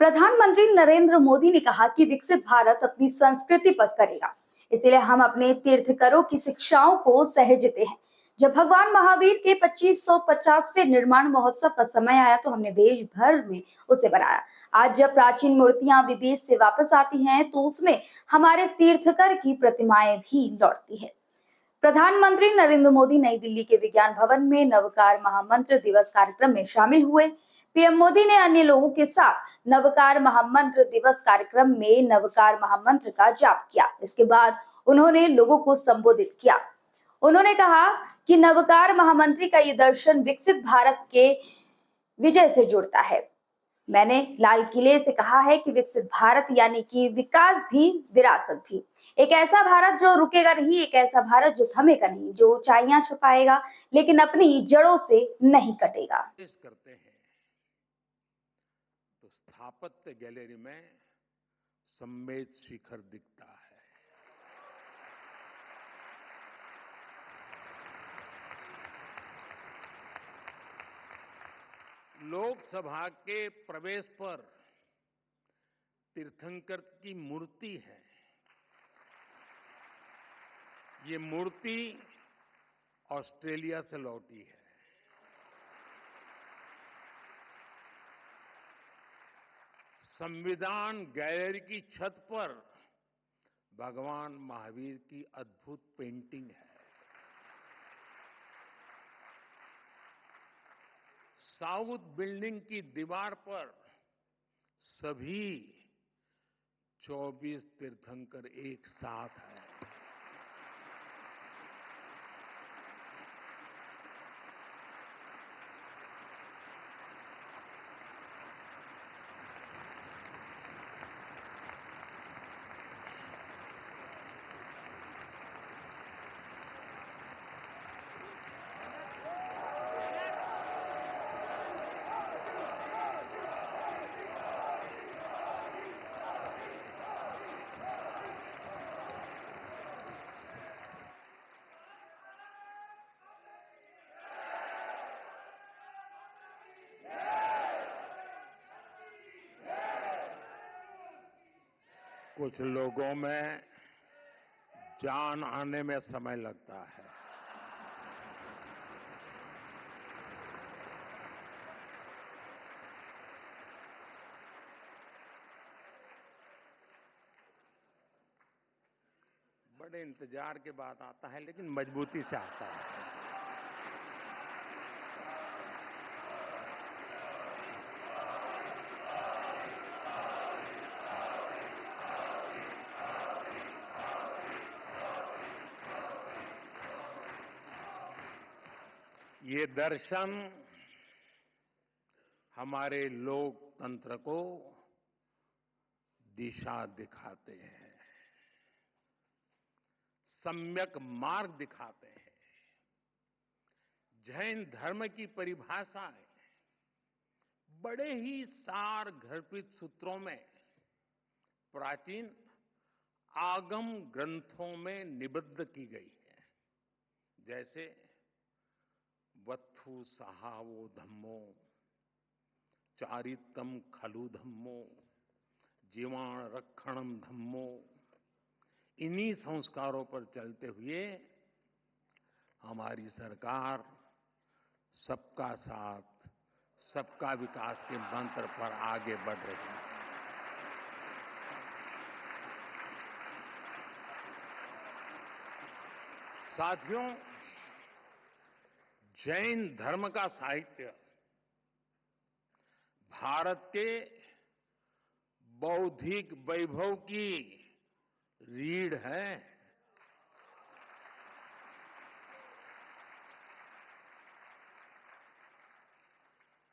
प्रधानमंत्री नरेंद्र मोदी ने कहा कि विकसित भारत अपनी संस्कृति पर करेगा, इसलिए हम अपने तीर्थंकरों की शिक्षाओं को सहेजते हैं। जब भगवान महावीर के 2550वें निर्माण महोत्सव का समय आया तो हमने देश भर में उसे बनाया। आज जब प्राचीन मूर्तियां विदेश से वापस आती हैं तो उसमें हमारे तीर्थंकर की प्रतिमाएं भी लौटती है। प्रधानमंत्री नरेंद्र मोदी नई दिल्ली के विज्ञान भवन में नवकार महामंत्र दिवस कार्यक्रम में शामिल हुए। पीएम मोदी ने अन्य लोगों के साथ नवकार महामंत्र दिवस कार्यक्रम में नवकार महामंत्र का जाप किया। इसके बाद उन्होंने लोगों को संबोधित किया। उन्होंने कहा कि नवकार महामंत्री का ये दर्शन विकसित भारत के विजय से जुड़ता है। मैंने लाल किले से कहा है कि विकसित भारत यानी कि विकास भी विरासत भी, एक ऐसा भारत जो रुकेगा नहीं, एक ऐसा भारत जो थमेगा नहीं, जो ऊंचाइयां छुपाएगा लेकिन अपनी जड़ों से नहीं कटेगा। करते हैं तो स्थापत्य गैलरी में सम्मेद शिखर दिखता है। लोकसभा के प्रवेश पर तीर्थंकर की मूर्ति है। ये मूर्ति ऑस्ट्रेलिया से लौटी है। संविधान गैलरी की छत पर भगवान महावीर की अद्भुत पेंटिंग है। साउथ बिल्डिंग की दीवार पर सभी 24 तीर्थंकर एक साथ हैं। कुछ लोगों में जान आने में समय लगता है। बड़े इंतजार के बाद आता है, लेकिन मजबूती से आता है। ये दर्शन हमारे लोकतंत्र को दिशा दिखाते हैं, सम्यक मार्ग दिखाते हैं। जैन धर्म की परिभाषाएं बड़े ही सार गर्भित सूत्रों में प्राचीन आगम ग्रंथों में निबद्ध की गई है। जैसे वत्थु सहावो धम्मो, चारितम खलु धम्मो, जीवाण रक्षणम धम्मो। इन्हीं संस्कारों पर चलते हुए हमारी सरकार सबका साथ, सबका विकास के मंत्र पर आगे बढ़ रही है। साथियों, जैन धर्म का साहित्य भारत के बौद्धिक वैभव की रीढ़ है।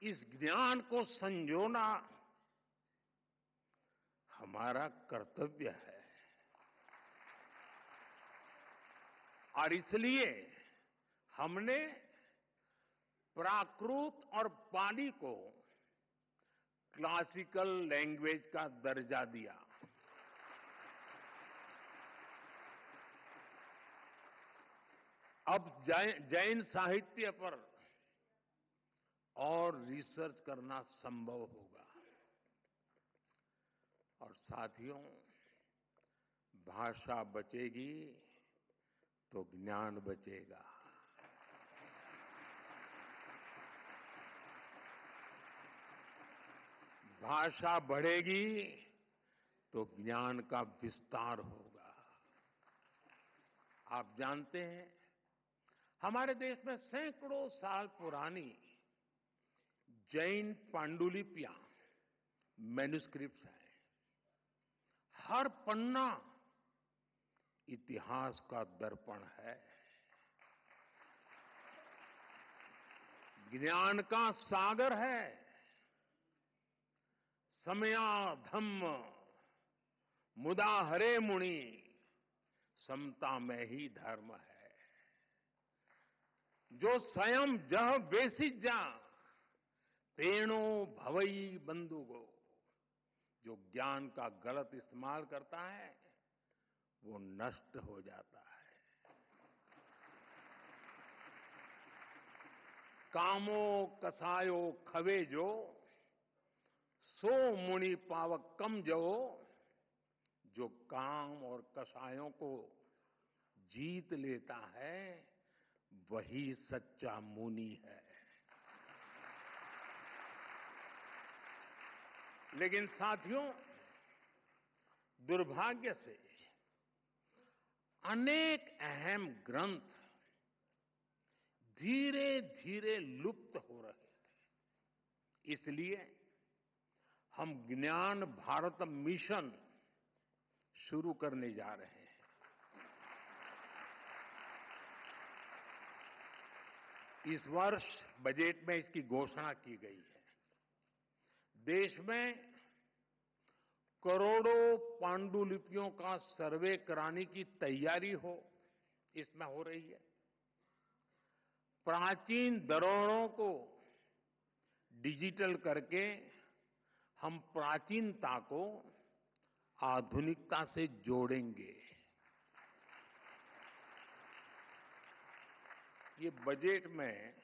इस ज्ञान को संजोना हमारा कर्तव्य है और इसलिए हमने प्राकृत और पाली को क्लासिकल लैंग्वेज का दर्जा दिया। अब जैन साहित्य पर और रिसर्च करना संभव होगा। और साथियों, भाषा बचेगी तो ज्ञान बचेगा। भाषा बढ़ेगी तो ज्ञान का विस्तार होगा। आप जानते हैं, हमारे देश में सैकड़ों साल पुरानी जैन पांडुलिपियां, मैन्युस्क्रिप्ट्स हैं। हर पन्ना इतिहास का दर्पण है, ज्ञान का सागर है। समया धम्म मुदा हरे मुनि, समता में ही धर्म है। जो स्वयं जह बेसिज जा, तेणो भवई बंधुगो। जो ज्ञान का गलत इस्तेमाल करता है वो नष्ट हो जाता है। कामो कसायो खवे जो, सो मुनि पावक कम जो। जो काम और कसायों को जीत लेता है वही सच्चा मुनि है। लेकिन साथियों, दुर्भाग्य से अनेक अहम ग्रंथ धीरे धीरे लुप्त हो रहे थे। इसलिए हम ज्ञान भारत मिशन शुरू करने जा रहे हैं। इस वर्ष बजट में इसकी घोषणा की गई है। देश में करोड़ों पांडुलिपियों का सर्वे कराने की तैयारी इसमें हो रही है। प्राचीन धरोहरों को डिजिटल करके हम प्राचीनता को आधुनिकता से जोड़ेंगे। ये बजट में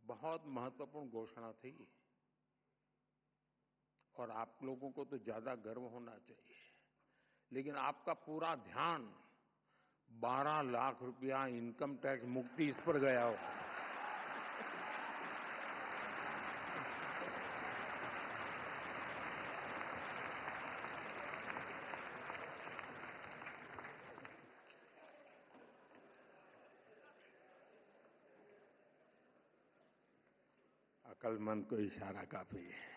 बहुत महत्वपूर्ण घोषणा थी और आप लोगों को तो ज्यादा गर्व होना चाहिए। लेकिन आपका पूरा ध्यान 12 लाख रुपया इनकम टैक्स मुक्ति इस पर गया हो। अक्लमंद को इशारा काफी है।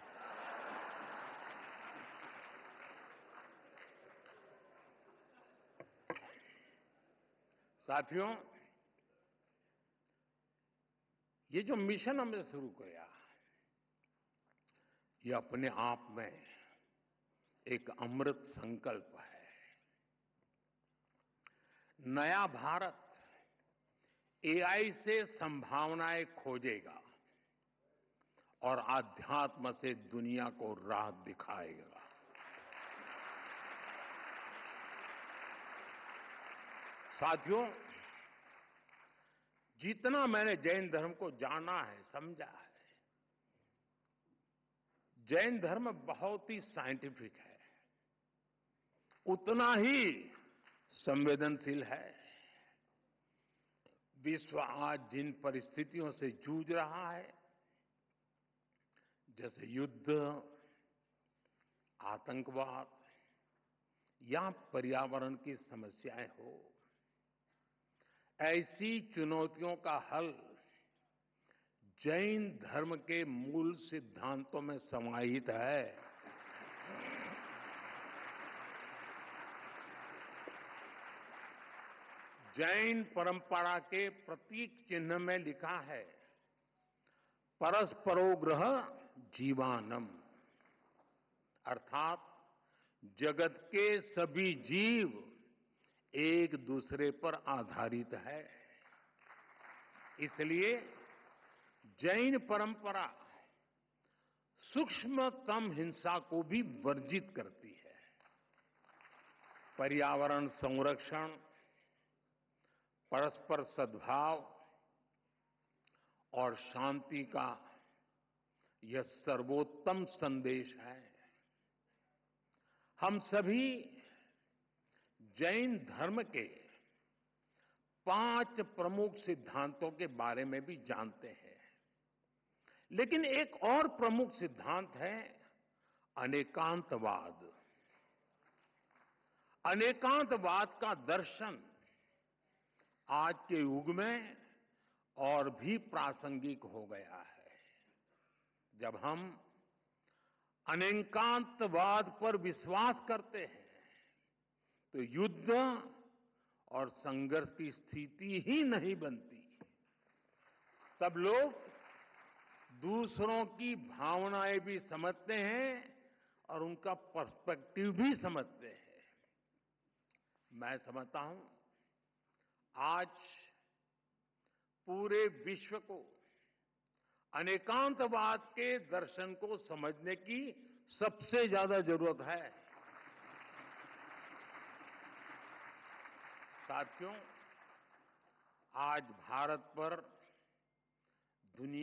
साथियों, ये जो मिशन हमने शुरू किया, ये अपने आप में एक अमृत संकल्प है। नया भारत एआई से संभावनाएं खोजेगा और आध्यात्म से दुनिया को राह दिखाएगा। साथियों, जितना मैंने जैन धर्म को जाना है, समझा है, जैन धर्म बहुत ही साइंटिफिक है, उतना ही संवेदनशील है। विश्व आज जिन परिस्थितियों से जूझ रहा है, जैसे युद्ध, आतंकवाद या पर्यावरण की समस्याएं हो, ऐसी चुनौतियों का हल जैन धर्म के मूल सिद्धांतों में समाहित है। जैन परंपरा के प्रतीक चिन्ह में लिखा है, परस्परोग्रह जीवानम, अर्थात जगत के सभी जीव एक दूसरे पर आधारित है। इसलिए जैन परंपरा सूक्ष्मतम हिंसा को भी वर्जित करती है। पर्यावरण संरक्षण, परस्पर सद्भाव और शांति का यह सर्वोत्तम संदेश है। हम सभी जैन धर्म के 5 प्रमुख सिद्धांतों के बारे में भी जानते हैं, लेकिन एक और प्रमुख सिद्धांत है अनेकांतवाद। अनेकांतवाद का दर्शन आज के युग में और भी प्रासंगिक हो गया है। जब हम अनेकांतवाद पर विश्वास करते हैं तो युद्ध और संघर्ष की स्थिति ही नहीं बनती। तब लोग दूसरों की भावनाएं भी समझते हैं और उनका पर्सपेक्टिव भी समझते हैं। मैं समझता हूं आज पूरे विश्व को अनेकांतवाद के दर्शन को समझने की सबसे ज्यादा जरूरत है। साथियों, आज भारत पर दुनिया